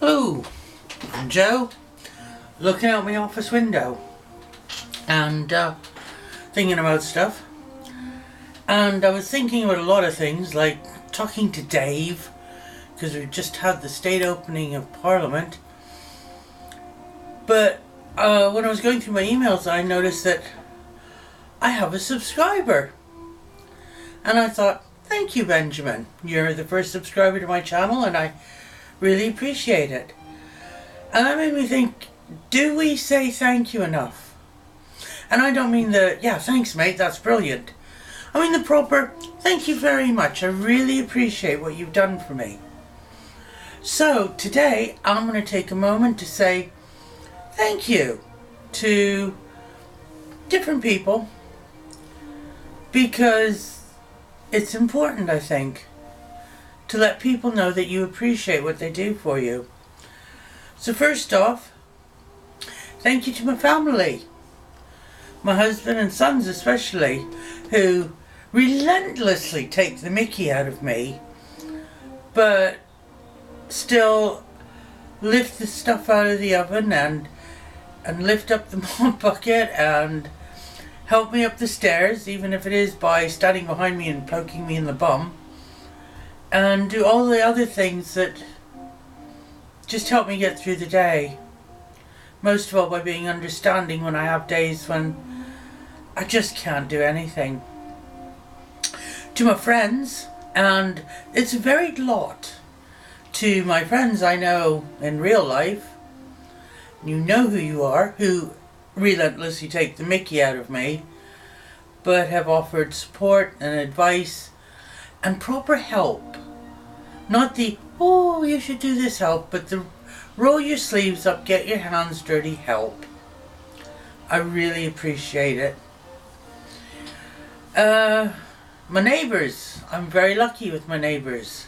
Hello, I'm Joe, looking out my office window and thinking about stuff. And I was thinking about a lot of things, like talking to Dave, because we've just had the state opening of Parliament. But when I was going through my emails, I noticed that I have a subscriber. And I thought, thank you, Benjamin. You're the first subscriber to my channel, and I really appreciate it. And that made me think, do we say thank you enough? And I don't mean the, yeah, thanks mate, that's brilliant. I mean the proper, thank you very much, I really appreciate what you've done for me. So today I'm going to take a moment to say thank you to different people, because it's important, I think, to let people know that you appreciate what they do for you. So first off, thank you to my family, my husband and sons especially, who relentlessly take the mickey out of me, but still lift the stuff out of the oven and lift up the mop bucket and help me up the stairs, even if it is by standing behind me and poking me in the bum, and do all the other things that just help me get through the day. Most of all by being understanding when I have days when I just can't do anything. To my friends, and it's a varied lot. To my friends I know in real life, you know who you are, who relentlessly take the mickey out of me, but have offered support and advice and proper help. Not the, oh, you should do this help, but the roll your sleeves up, get your hands dirty help. I really appreciate it. My neighbours, I'm very lucky with my neighbours.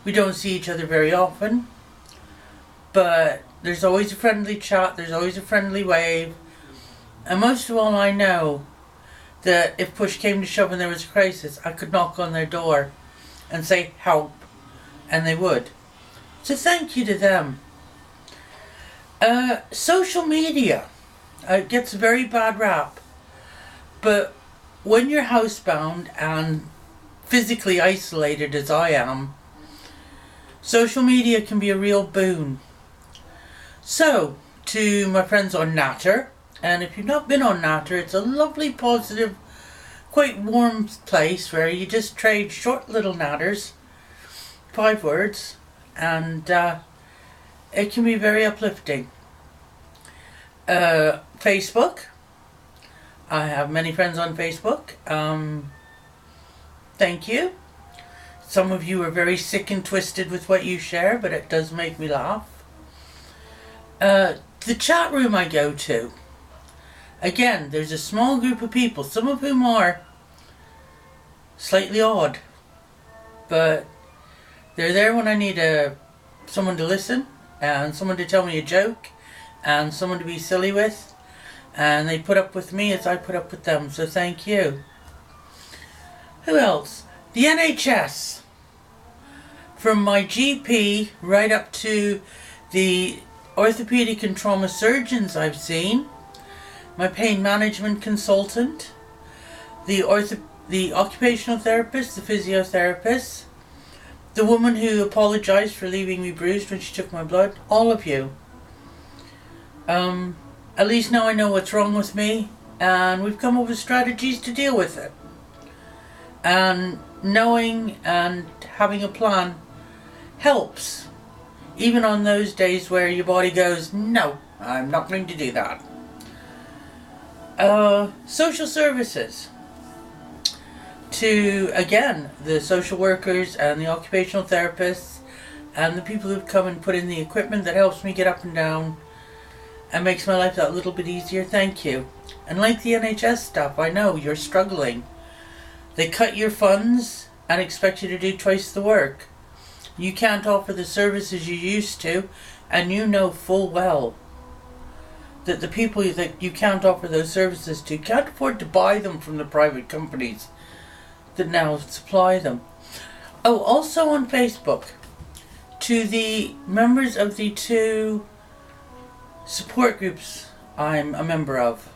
We don't see each other very often, but there's always a friendly chat, there's always a friendly wave, and most of all I know that if push came to shove and there was a crisis, I could knock on their door and say help, and they would. So thank you to them. Social media gets a very bad rap, but when you're housebound and physically isolated as I am, social media can be a real boon. So, to my friends on Natter, and if you've not been on Natter, it's a lovely, positive, quite warm place where you just trade short little natters, 5 words, and it can be very uplifting. Facebook. I have many friends on Facebook. Thank you. Some of you are very sick and twisted with what you share, but it does make me laugh. The chat room I go to. Again, there's a small group of people, some of whom are slightly odd, but they're there when I need someone to listen, and someone to tell me a joke, and someone to be silly with. And they put up with me as I put up with them, so thank you. Who else? The NHS. From my GP right up to the orthopedic and trauma surgeons I've seen, my pain management consultant, the occupational therapist, the physiotherapist, the woman who apologised for leaving me bruised when she took my blood, all of you. At least now I know what's wrong with me, and we've come up with strategies to deal with it. And knowing and having a plan helps, even on those days where your body goes, no, I'm not going to do that. Social services. To, again, the social workers and the occupational therapists and the people who've come and put in the equipment that helps me get up and down and makes my life that little bit easier, thank you. And like the NHS stuff, I know you're struggling. They cut your funds and expect you to do twice the work. You can't offer the services you used to, and you know full well that the people that you can't offer those services to can't afford to buy them from the private companies that now supply them. Oh, also on Facebook, To the members of the 2 support groups I'm a member of,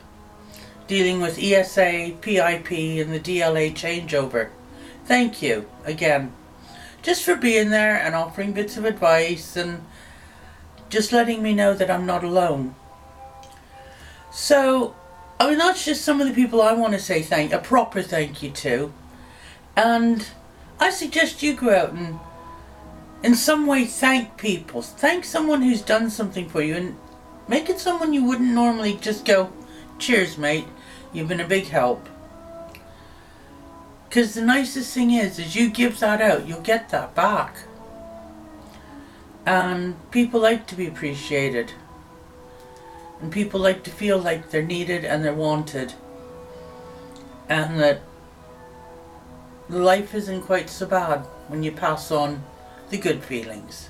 dealing with ESA, PIP and the DLA changeover, thank you again, just for being there and offering bits of advice and just letting me know that I'm not alone. So, I mean, that's just some of the people I want to say a proper thank you to. And I suggest you go out and in some way thank people. Thank someone who's done something for you, and make it someone you wouldn't normally just go, cheers mate, you've been a big help. Because the nicest thing is you give that out, you'll get that back. And people like to be appreciated. And people like to feel like they're needed and they're wanted. And that life isn't quite so bad when you pass on the good feelings.